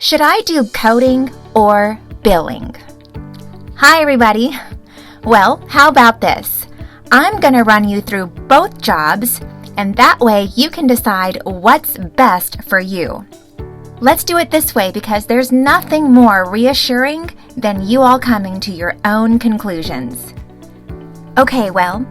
Should I do coding or billing? Hi, everybody. Well, how about this? I'm going to run you through both jobs, and that way you can decide what's best for you. Let's do it this way because there's nothing more reassuring than you all coming to your own conclusions. Okay, well,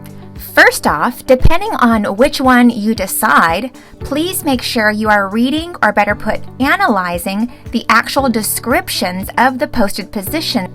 first off, depending on which one you decide, please make sure you are reading, or better put, analyzing the actual descriptions of the posted position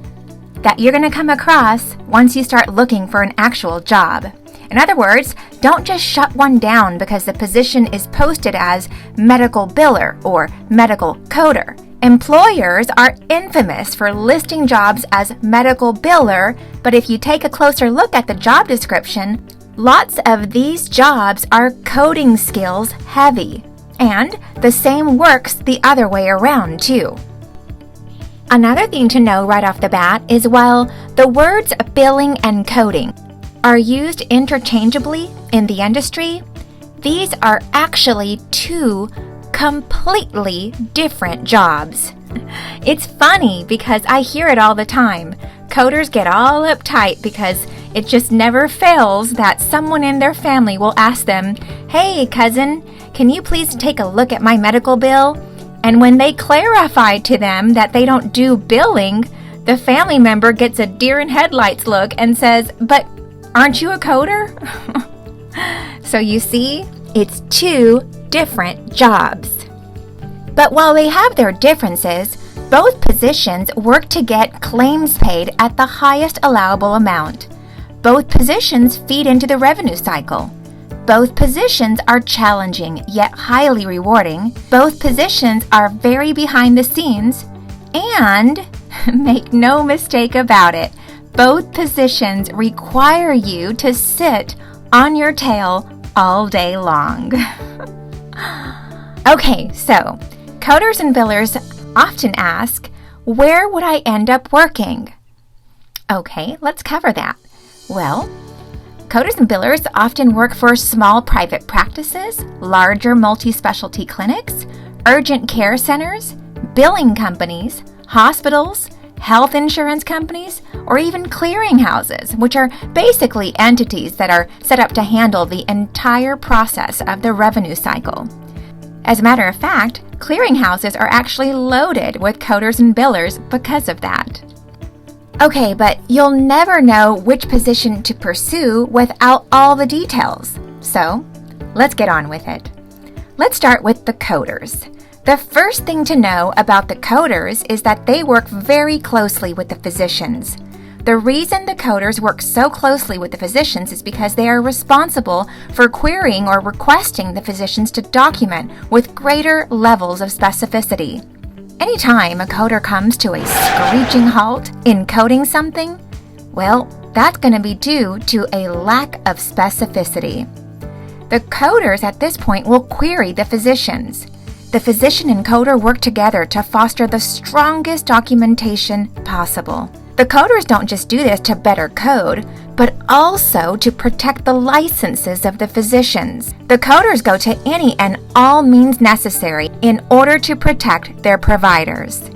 that you're going to come across once you start looking for an actual job. In other words, don't just shut one down because the position is posted as medical biller or medical coder. Employers are infamous for listing jobs as medical biller, but if you take a closer look at the job description, lots of these jobs are coding skills heavy, and the same works the other way around too. Another thing to know right off the bat is while the words billing and coding are used interchangeably in the industry, these are actually two completely different jobs. It's funny because I hear it all the time. Coders get all uptight because it just never fails that someone in their family will ask them, "Hey, cousin, can you please take a look at my medical bill?" And when they clarify to them that they don't do billing, the family member gets a deer in headlights look and says, "But aren't you a coder?" So you see, it's two different jobs. But while they have their differences, both positions work to get claims paid at the highest allowable amount. Both positions feed into the revenue cycle. Both positions are challenging yet highly rewarding. Both positions are very behind the scenes. And, make no mistake about it, both positions require you to sit on your tail all day long. Okay, so coders and billers often ask, where would I end up working? Okay, let's cover that. Well, coders and billers often work for small private practices, larger multi-specialty clinics, urgent care centers, billing companies, hospitals, health insurance companies, or even clearinghouses, which are basically entities that are set up to handle the entire process of the revenue cycle. As a matter of fact, clearinghouses are actually loaded with coders and billers because of that. Okay, but you'll never know which position to pursue without all the details. So, let's get on with it. Let's start with the coders. The first thing to know about the coders is that they work very closely with the physicians. The reason the coders work so closely with the physicians is because they are responsible for querying or requesting the physicians to document with greater levels of specificity. Anytime a coder comes to a screeching halt in coding something, well, that's going to be due to a lack of specificity. The coders at this point will query the physicians. The physician and coder work together to foster the strongest documentation possible. The coders don't just do this to better code, but also to protect the licenses of the physicians. The coders go to any and all means necessary in order to protect their providers.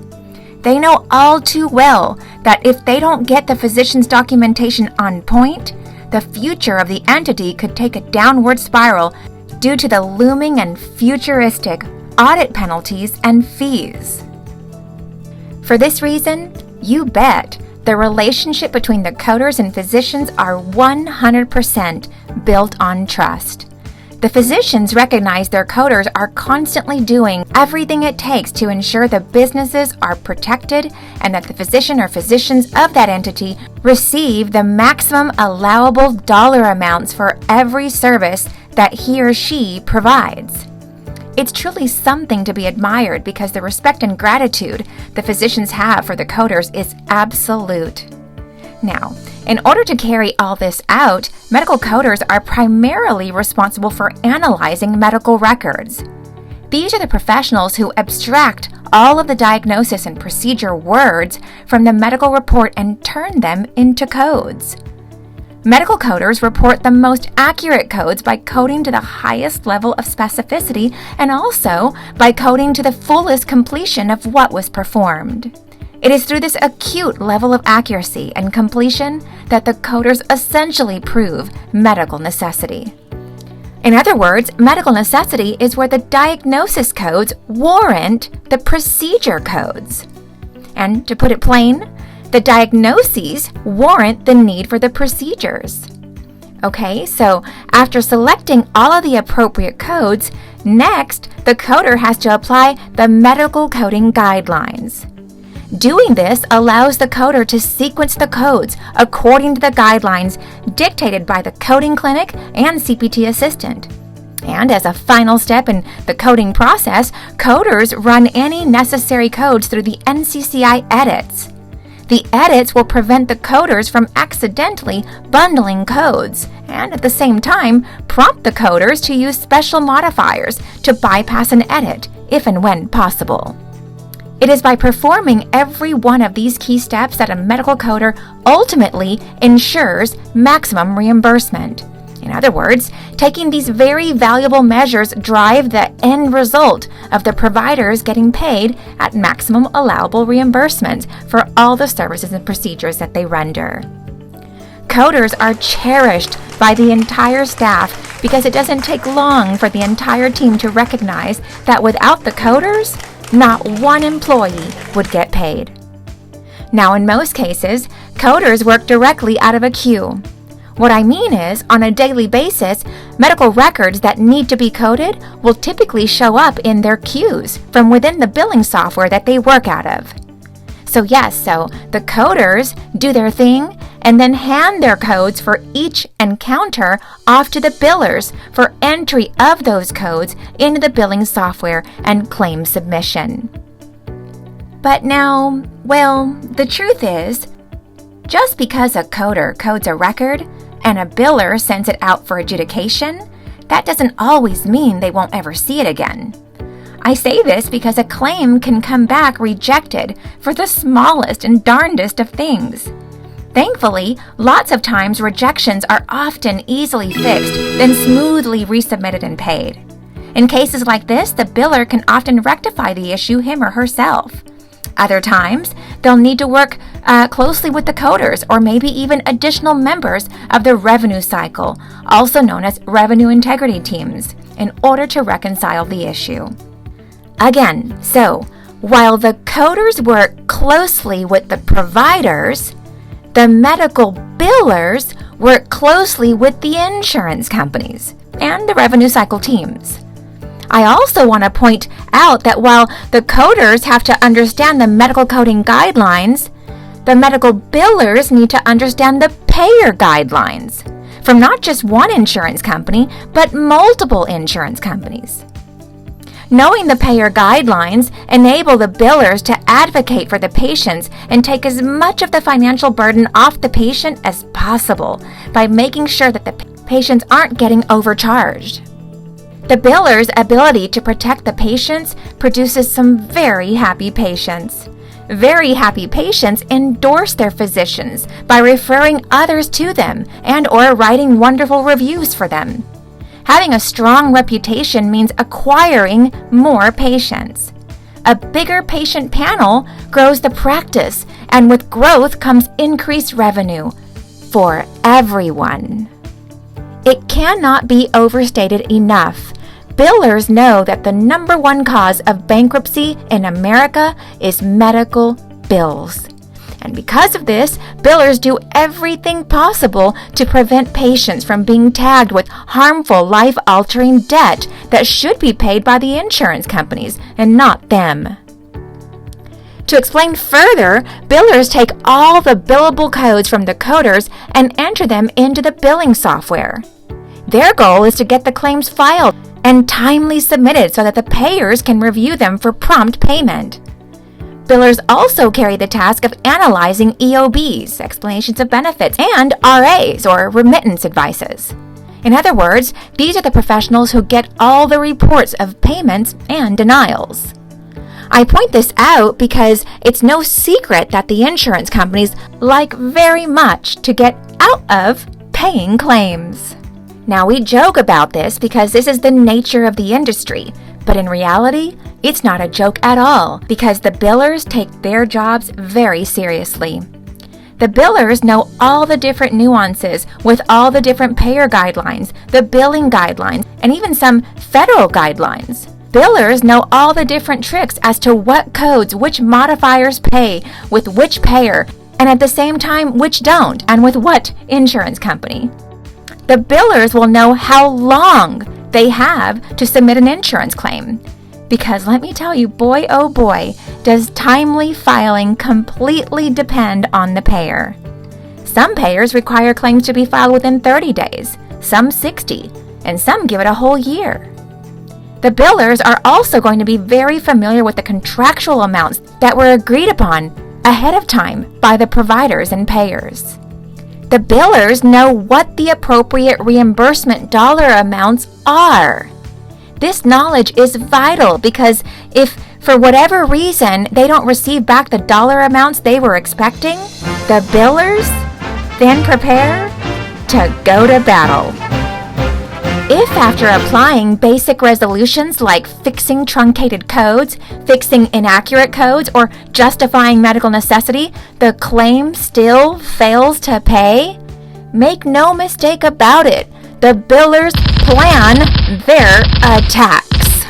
They know all too well that if they don't get the physician's documentation on point, the future of the entity could take a downward spiral due to the looming and futuristic audit penalties and fees. For this reason, you bet the relationship between the coders and physicians are 100% built on trust. The physicians recognize their coders are constantly doing everything it takes to ensure the businesses are protected and that the physician or physicians of that entity receive the maximum allowable dollar amounts for every service that he or she provides. It's truly something to be admired because the respect and gratitude the physicians have for the coders is absolute. Now, in order to carry all this out, medical coders are primarily responsible for analyzing medical records. These are the professionals who abstract all of the diagnosis and procedure words from the medical report and turn them into codes. Medical coders report the most accurate codes by coding to the highest level of specificity and also by coding to the fullest completion of what was performed. It is through this acute level of accuracy and completion that the coders essentially prove medical necessity. In other words, medical necessity is where the diagnosis codes warrant the procedure codes. And to put it plain, the diagnoses warrant the need for the procedures. Okay, so after selecting all of the appropriate codes, next, the coder has to apply the medical coding guidelines. Doing this allows the coder to sequence the codes according to the guidelines dictated by the coding clinic and CPT assistant. And as a final step in the coding process, coders run any necessary codes through the NCCI edits. The edits will prevent the coders from accidentally bundling codes and at the same time prompt the coders to use special modifiers to bypass an edit if and when possible. It is by performing every one of these key steps that a medical coder ultimately ensures maximum reimbursement. In other words, taking these very valuable measures drive the end result of the providers getting paid at maximum allowable reimbursements for all the services and procedures that they render. Coders are cherished by the entire staff because it doesn't take long for the entire team to recognize that without the coders, not one employee would get paid. Now, in most cases, coders work directly out of a queue. What I mean is, on a daily basis, medical records that need to be coded will typically show up in their queues from within the billing software that they work out of. So the coders do their thing and then hand their codes for each encounter off to the billers for entry of those codes into the billing software and claim submission. But now, the truth is, just because a coder codes a record and a biller sends it out for adjudication, that doesn't always mean they won't ever see it again. I say this because a claim can come back rejected for the smallest and darndest of things. Thankfully, lots of times rejections are often easily fixed, then smoothly resubmitted and paid. In cases like this, the biller can often rectify the issue him or herself. Other times, they'll need to work closely with the coders or maybe even additional members of the revenue cycle, also known as revenue integrity teams, in order to reconcile the issue. Again, so while the coders work closely with the providers, the medical billers work closely with the insurance companies and the revenue cycle teams. I also want to point out that while the coders have to understand the medical coding guidelines, the medical billers need to understand the payer guidelines from not just one insurance company, but multiple insurance companies. Knowing the payer guidelines enable the billers to advocate for the patients and take as much of the financial burden off the patient as possible by making sure that the patients aren't getting overcharged. The biller's ability to protect the patients produces some very happy patients. Very happy patients endorse their physicians by referring others to them and/or writing wonderful reviews for them. Having a strong reputation means acquiring more patients. A bigger patient panel grows the practice, and with growth comes increased revenue for everyone. It cannot be overstated enough. Billers know that the number one cause of bankruptcy in America is medical bills. And because of this, billers do everything possible to prevent patients from being tagged with harmful, life-altering debt that should be paid by the insurance companies and not them. To explain further, billers take all the billable codes from the coders and enter them into the billing software. Their goal is to get the claims filed and timely submitted so that the payers can review them for prompt payment. Billers also carry the task of analyzing EOBs, explanations of benefits, and RAs, or remittance advices. In other words, these are the professionals who get all the reports of payments and denials. I point this out because it's no secret that the insurance companies like very much to get out of paying claims. Now, we joke about this because this is the nature of the industry, but in reality, it's not a joke at all because the billers take their jobs very seriously. The billers know all the different nuances with all the different payer guidelines, the billing guidelines, and even some federal guidelines. Billers know all the different tricks as to what codes, which modifiers pay with which payer, and at the same time, which don't, and with what insurance company. The billers will know how long they have to submit an insurance claim. Because let me tell you, boy oh boy, does timely filing completely depend on the payer. Some payers require claims to be filed within 30 days, some 60, and some give it a whole year. The billers are also going to be very familiar with the contractual amounts that were agreed upon ahead of time by the providers and payers. The billers know what the appropriate reimbursement dollar amounts are. This knowledge is vital because if, for whatever reason, they don't receive back the dollar amounts they were expecting, the billers then prepare to go to battle. If after applying basic resolutions like fixing truncated codes, fixing inaccurate codes, or justifying medical necessity, the claim still fails to pay, make no mistake about it, the billers plan their attacks.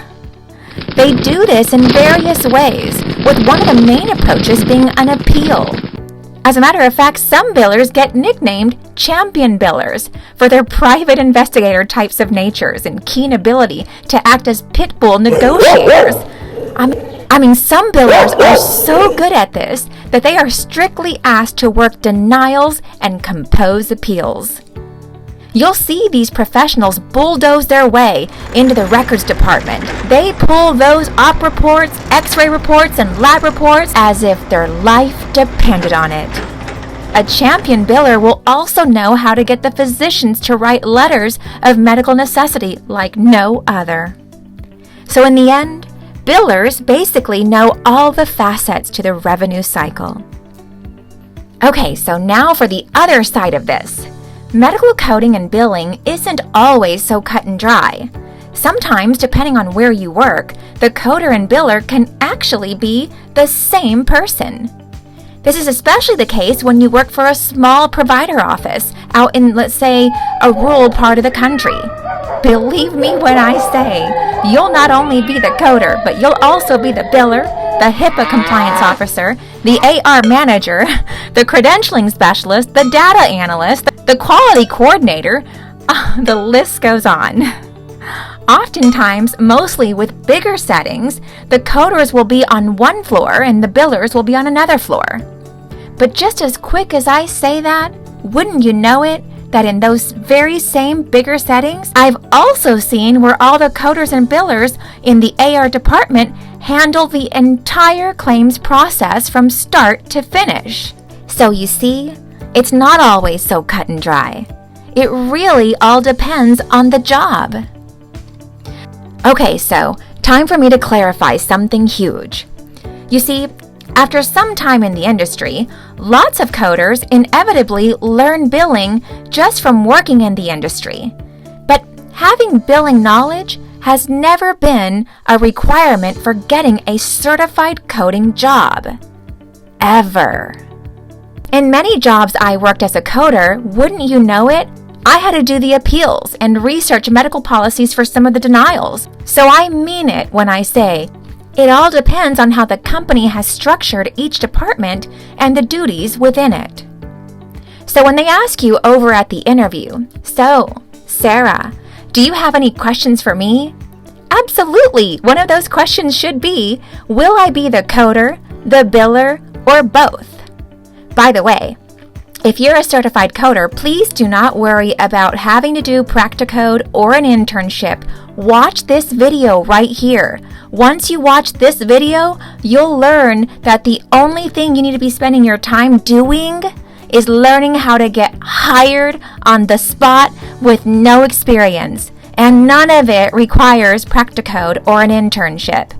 They do this in various ways, with one of the main approaches being an appeal. As a matter of fact, some billers get nicknamed champion billers for their private investigator types of natures and keen ability to act as pit bull negotiators. I mean, some billers are so good at this that they are strictly asked to work denials and compose appeals. You'll see these professionals bulldoze their way into the records department. They pull those op reports, x-ray reports, and lab reports as if their life depended on it. A champion biller will also know how to get the physicians to write letters of medical necessity like no other. So in the end, billers basically know all the facets to the revenue cycle. Okay, so now for the other side of this. Medical coding and billing isn't always so cut and dry. Sometimes, depending on where you work, the coder and biller can actually be the same person. This is especially the case when you work for a small provider office out in, let's say, a rural part of the country. Believe me when I say, you'll not only be the coder, but you'll also be the biller, the HIPAA compliance officer, the AR manager, the credentialing specialist, the data analyst, the quality coordinator. The list goes on. Oftentimes, mostly with bigger settings, the coders will be on one floor and the billers will be on another floor. But just as quick as I say that, wouldn't you know it, that in those very same bigger settings, I've also seen where all the coders and billers in the AR department handle the entire claims process from start to finish. So you see, it's not always so cut and dry. It really all depends on the job. Okay, so time for me to clarify something huge. You see, after some time in the industry, lots of coders inevitably learn billing just from working in the industry. But having billing knowledge has never been a requirement for getting a certified coding job. Ever. In many jobs I worked as a coder, wouldn't you know it, I had to do the appeals and research medical policies for some of the denials. So I mean it when I say, it all depends on how the company has structured each department and the duties within it. So when they ask you over at the interview, so, Sarah, do you have any questions for me? Absolutely, one of those questions should be, will I be the coder, the biller, or both? By the way, if you're a certified coder, please do not worry about having to do Practicode or an internship. Watch this video right here. Once you watch this video, you'll learn that the only thing you need to be spending your time doing is learning how to get hired on the spot with no experience. And none of it requires Practicode or an internship.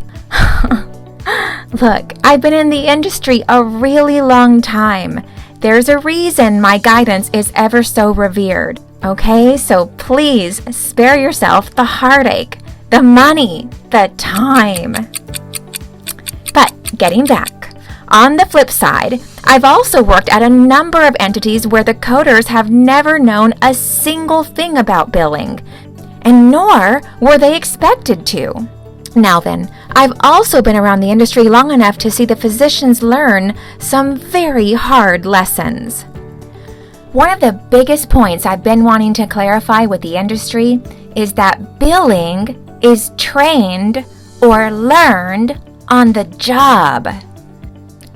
Look, I've been in the industry a really long time. There's a reason my guidance is ever so revered. Okay, so please spare yourself the heartache, the money, the time. But getting back, on the flip side, I've also worked at a number of entities where the coders have never known a single thing about billing, and nor were they expected to. Now then, I've also been around the industry long enough to see the physicians learn some very hard lessons. One of the biggest points I've been wanting to clarify with the industry is that billing is trained or learned on the job.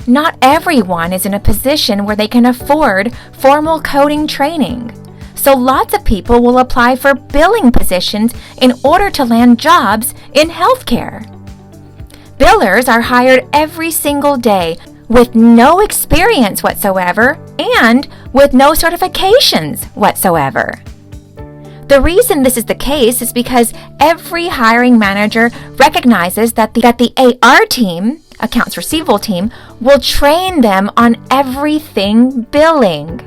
Not everyone is in a position where they can afford formal coding training. So lots of people will apply for billing positions in order to land jobs in healthcare. Billers are hired every single day with no experience whatsoever and with no certifications whatsoever. The reason this is the case is because every hiring manager recognizes that the AR team, accounts receivable team, will train them on everything billing.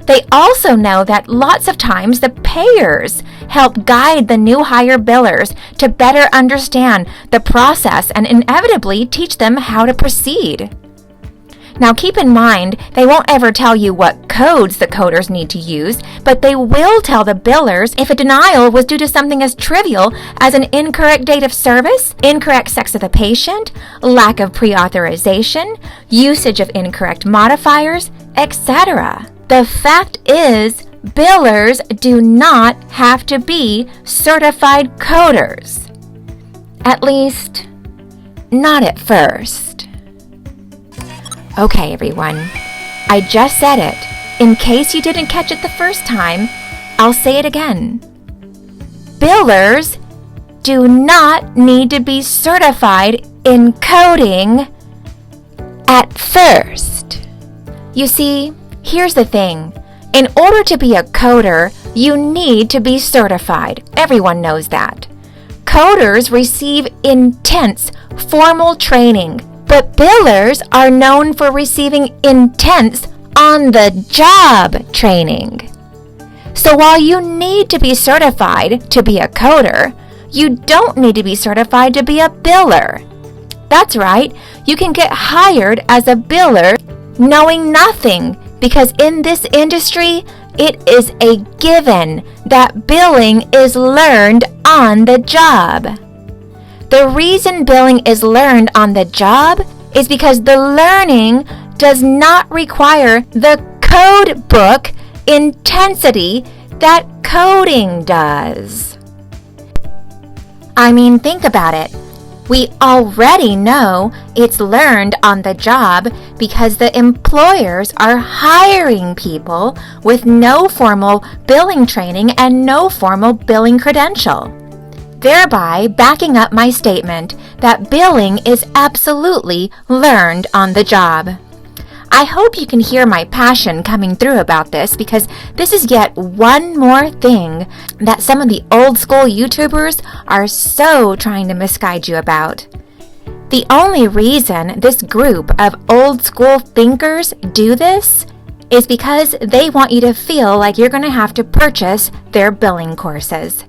They also know that lots of times the payers help guide the new hire billers to better understand the process and inevitably teach them how to proceed. Now keep in mind, they won't ever tell you what codes the coders need to use, but they will tell the billers if a denial was due to something as trivial as an incorrect date of service, incorrect sex of the patient, lack of pre-authorization, usage of incorrect modifiers, etc. The fact is, billers do not have to be certified coders. At least, not at first. Okay, everyone, I just said it. In case you didn't catch it the first time, I'll say it again. Billers do not need to be certified in coding at first. You see, here's the thing. In order to be a coder, you need to be certified. Everyone knows that. Coders receive intense formal training, but billers are known for receiving intense on-the-job training. So while you need to be certified to be a coder, you don't need to be certified to be a biller. That's right, you can get hired as a biller knowing nothing, because in this industry, it is a given that billing is learned on the job. The reason billing is learned on the job is because the learning does not require the code book intensity that coding does. I mean, think about it. We already know it's learned on the job because the employers are hiring people with no formal billing training and no formal billing credential, thereby backing up my statement that billing is absolutely learned on the job. I hope you can hear my passion coming through about this, because this is yet one more thing that some of the old school YouTubers are so trying to misguide you about. The only reason this group of old school thinkers do this is because they want you to feel like you're going to have to purchase their billing courses.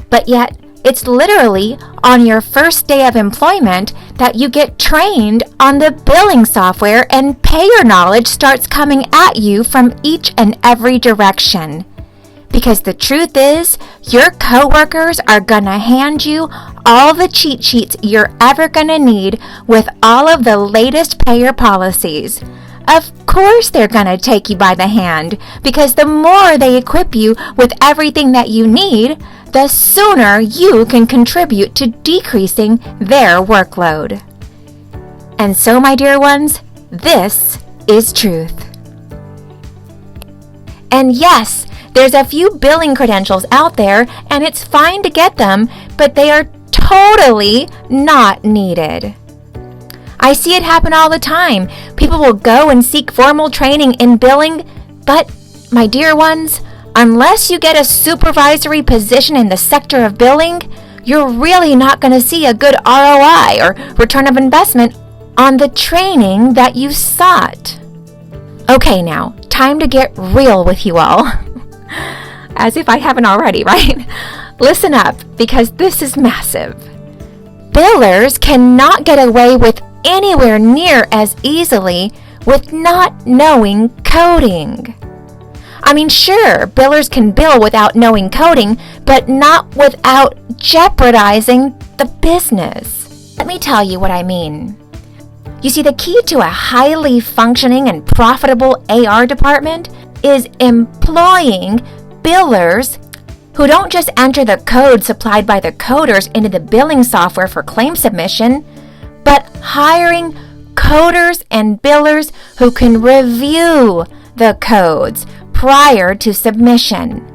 But yet, it's literally on your first day of employment that you get trained on the billing software, and payer knowledge starts coming at you from each and every direction. Because the truth is, your coworkers are gonna hand you all the cheat sheets you're ever gonna need with all of the latest payer policies. Of course they're gonna take you by the hand, because the more they equip you with everything that you need, the sooner you can contribute to decreasing their workload. And so, my dear ones, this is truth. And yes, there's a few billing credentials out there, and it's fine to get them, but they are totally not needed. I see it happen all the time. People will go and seek formal training in billing, but, my dear ones, unless you get a supervisory position in the sector of billing, you're really not going to see a good ROI or return of investment on the training that you sought. Okay, now, time to get real with you all. As if I haven't already, right? Listen up, because this is massive. Billers cannot get away with anywhere near as easily with not knowing coding. I mean, sure, billers can bill without knowing coding, but not without jeopardizing the business. Let me tell you what I mean. You see, the key to a highly functioning and profitable AR department is employing billers who don't just enter the code supplied by the coders into the billing software for claim submission, but hiring coders and billers who can review the codes prior to submission.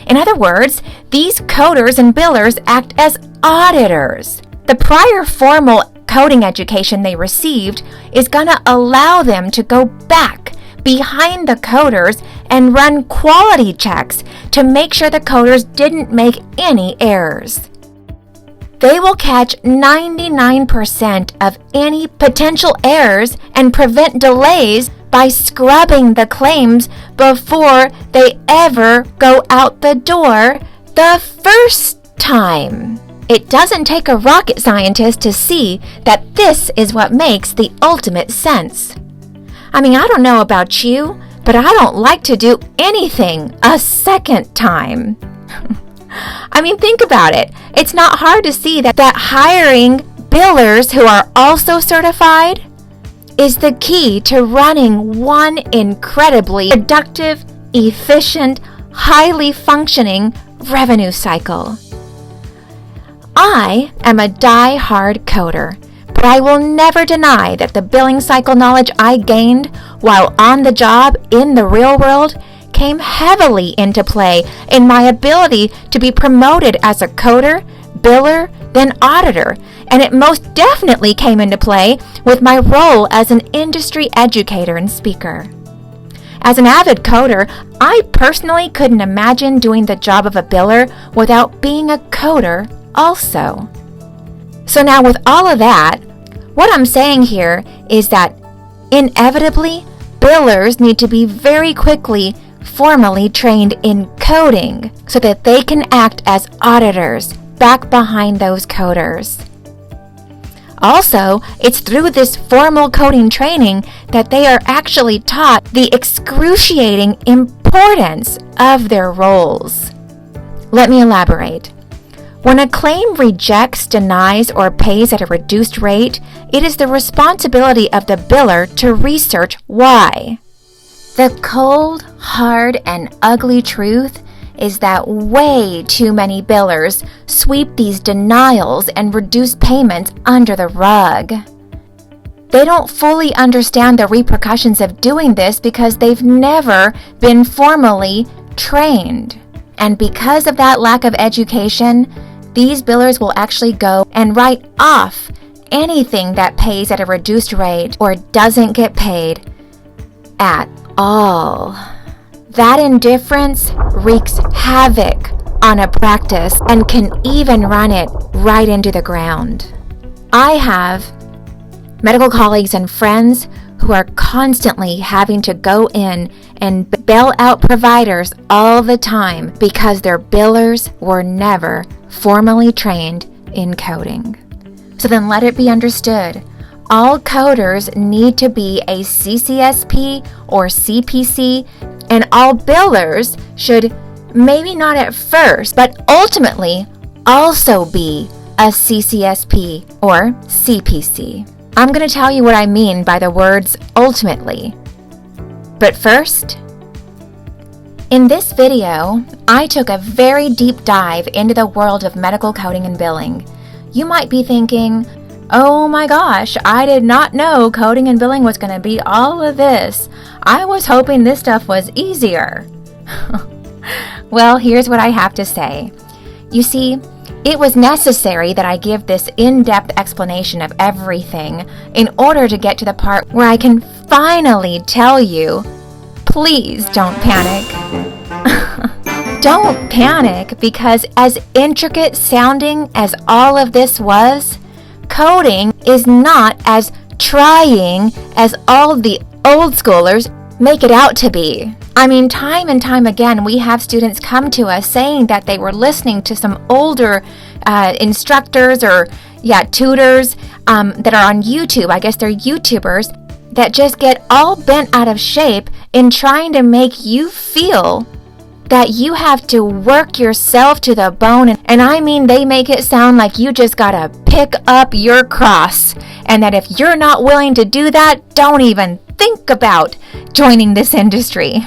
In other words, these coders and billers act as auditors. The prior formal coding education they received is going to allow them to go back behind the coders and run quality checks to make sure the coders didn't make any errors. They will catch 99% of any potential errors and prevent delays by scrubbing the claims before they ever go out the door the first time. It doesn't take a rocket scientist to see that this is what makes the ultimate sense. I mean, I don't know about you, but I don't like to do anything a second time. I mean, think about it. It's not hard to see that hiring billers who are also certified is the key to running one incredibly productive, efficient, highly functioning revenue cycle. I am a die-hard coder, but I will never deny that the billing cycle knowledge I gained while on the job in the real world came heavily into play in my ability to be promoted as a coder, biller, then auditor, and it most definitely came into play with my role as an industry educator and speaker. As an avid coder, I personally couldn't imagine doing the job of a biller without being a coder also. So now with all of that, what I'm saying here is that inevitably, billers need to be very quickly formally trained in coding so that they can act as auditors back behind those coders. Also, it's through this formal coding training that they are actually taught the excruciating importance of their roles. Let me elaborate. When a claim rejects, denies, or pays at a reduced rate, it is the responsibility of the biller to research why. The cold, hard, and ugly truth is that way too many billers sweep these denials and reduced payments under the rug. They don't fully understand the repercussions of doing this because they've never been formally trained. And because of that lack of education, these billers will actually go and write off anything that pays at a reduced rate or doesn't get paid at all. That indifference wreaks havoc on a practice and can even run it right into the ground. I have medical colleagues and friends who are constantly having to go in and bail out providers all the time because their billers were never formally trained in coding. So then let it be understood, all coders need to be a CCSP or CPC, and all billers should, maybe not at first, but ultimately also be a CCSP or CPC. I'm going to tell you what I mean by the words ultimately. But first, in this video, I took a very deep dive into the world of medical coding and billing. You might be thinking, oh my gosh, I did not know coding and billing was going to be all of this. I was hoping this stuff was easier. Well, here's what I have to say. You see, it was necessary that I give this in-depth explanation of everything in order to get to the part where I can finally tell you, please don't panic. Don't panic, because as intricate sounding as all of this was, coding is not as trying as all the old schoolers make it out to be. I mean, time and time again, we have students come to us saying that they were listening to some older instructors or tutors that are on YouTube. I guess they're YouTubers that just get all bent out of shape in trying to make you feel that you have to work yourself to the bone. And I mean, they make it sound like you just gotta pick up your cross, and that if you're not willing to do that, don't even think about joining this industry.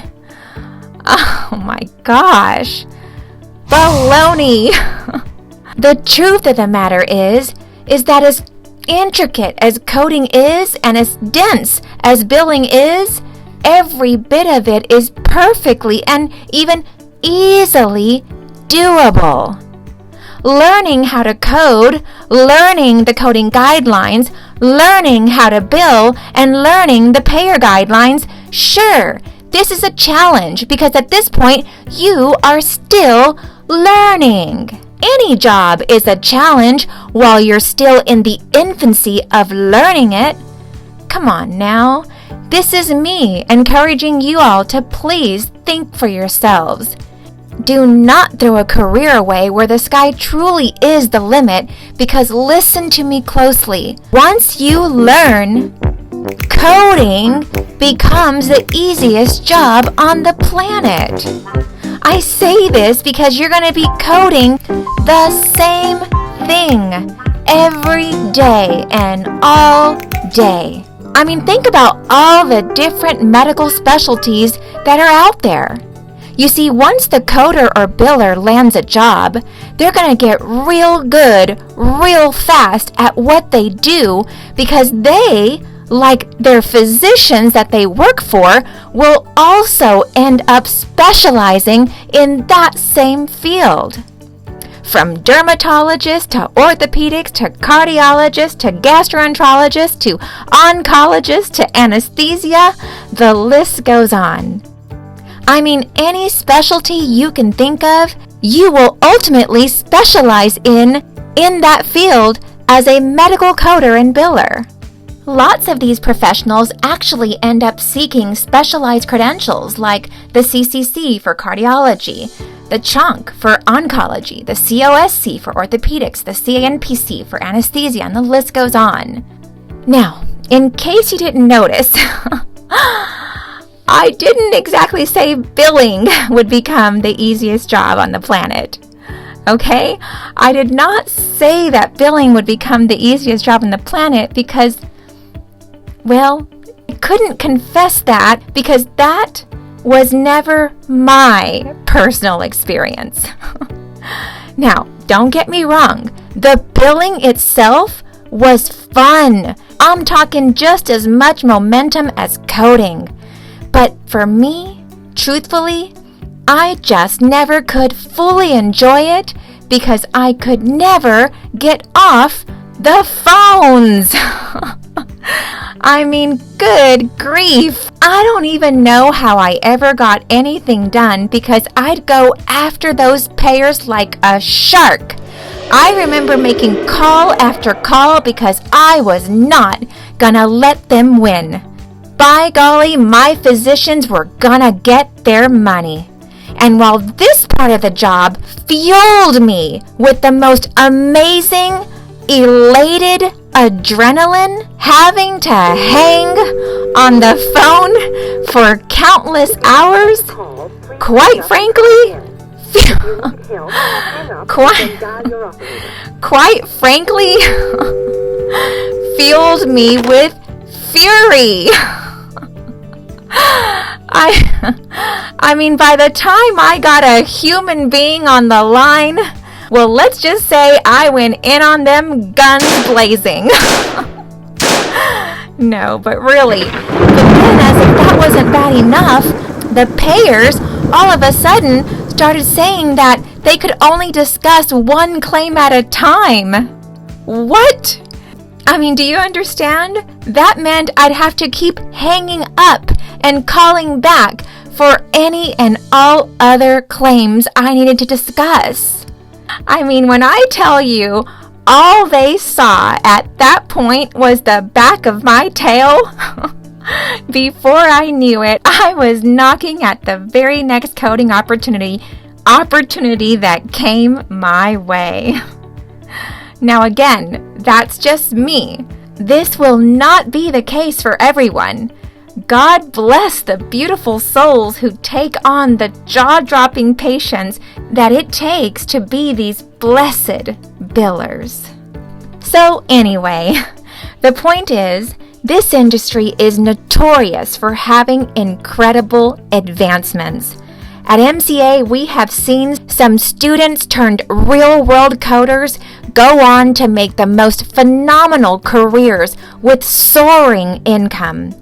Oh my gosh. Baloney. The truth of the matter is that as intricate as coding is and as dense as billing is, every bit of it is perfectly and even easily doable. Learning how to code, learning the coding guidelines, learning how to bill, and learning the payer guidelines, sure, this is a challenge because at this point, you are still learning. Any job is a challenge while you're still in the infancy of learning it. Come on now. This is me encouraging you all to please think for yourselves. Do not throw a career away where the sky truly is the limit, because listen to me closely. Once you learn, coding becomes the easiest job on the planet. I say this because you're going to be coding the same thing every day and all day. I mean, think about all the different medical specialties that are out there. You see, once the coder or biller lands a job, they're going to get real good, real fast at what they do because they, like their physicians that they work for, will also end up specializing in that same field. From dermatologist to orthopedics to cardiologist to gastroenterologist to oncologist to anesthesia, the list goes on. I mean, any specialty you can think of, you will ultimately specialize in that field as a medical coder and biller. Lots of these professionals actually end up seeking specialized credentials like the CCC for cardiology, the CHONC for oncology, the COSC for orthopedics, the CANPC for anesthesia, and the list goes on. Now, in case you didn't notice, I didn't exactly say billing would become the easiest job on the planet. Okay? I did not say that billing would become the easiest job on the planet because, well, I couldn't confess that because that was never my personal experience. Now, don't get me wrong. The billing itself was fun. I'm talking just as much momentum as coding. But for me, truthfully, I just never could fully enjoy it because I could never get off the phones. I mean, good grief. I don't even know how I ever got anything done because I'd go after those payers like a shark. I remember making call after call because I was not gonna let them win. By golly, my physicians were gonna get their money. And while this part of the job fueled me with the most amazing, elated adrenaline, having to hang on the phone for countless hours, quite frankly, fueled me with fury. I mean, by the time I got a human being on the line, well, let's just say I went in on them guns blazing. No, but really. But then, as if that wasn't bad enough, the payers all of a sudden started saying that they could only discuss one claim at a time. What? I mean, do you understand? That meant I'd have to keep hanging up and calling back for any and all other claims I needed to discuss. I mean, when I tell you all they saw at that point was the back of my tail, Before I knew it, I was knocking at the very next coding opportunity that came my way. Now again, that's just me. This will not be the case for everyone. God bless the beautiful souls who take on the jaw-dropping patience that it takes to be these blessed billers. So anyway, the point is, this industry is notorious for having incredible advancements. At MCA, we have seen some students turned real-world coders go on to make the most phenomenal careers with soaring income.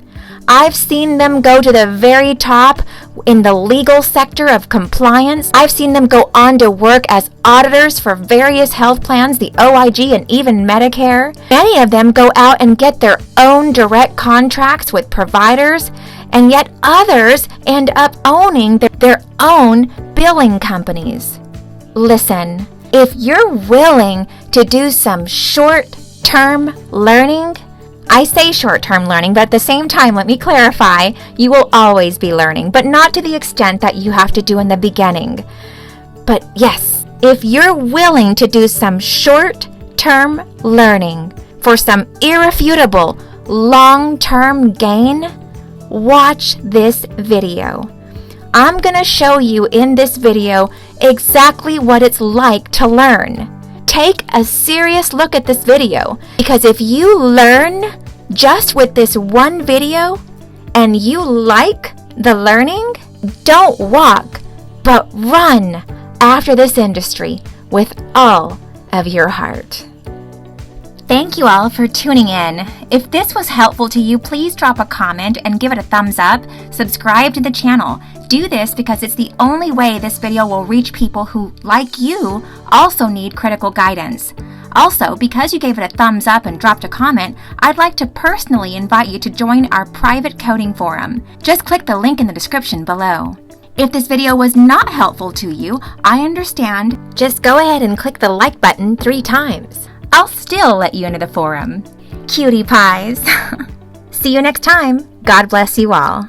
I've seen them go to the very top in the legal sector of compliance. I've seen them go on to work as auditors for various health plans, the OIG, and even Medicare. Many of them go out and get their own direct contracts with providers, and yet others end up owning their own billing companies. Listen, if you're willing to do some short-term learning, I say short-term learning, but at the same time, let me clarify, you will always be learning, but not to the extent that you have to do in the beginning. But yes, if you're willing to do some short-term learning for some irrefutable long-term gain, watch this video. I'm going to show you in this video exactly what it's like to learn. Take a serious look at this video, because if you learn just with this one video and you like the learning, don't walk, but run after this industry with all of your heart. Thank you all for tuning in. If this was helpful to you, please drop a comment and give it a thumbs up. Subscribe to the channel. Do this because it's the only way this video will reach people who, like you, also need critical guidance. Also, because you gave it a thumbs up and dropped a comment, I'd like to personally invite you to join our private coding forum. Just click the link in the description below. If this video was not helpful to you, I understand. Just go ahead and click the like button 3 times. I'll still let you into the forum. Cutie pies. See you next time. God bless you all.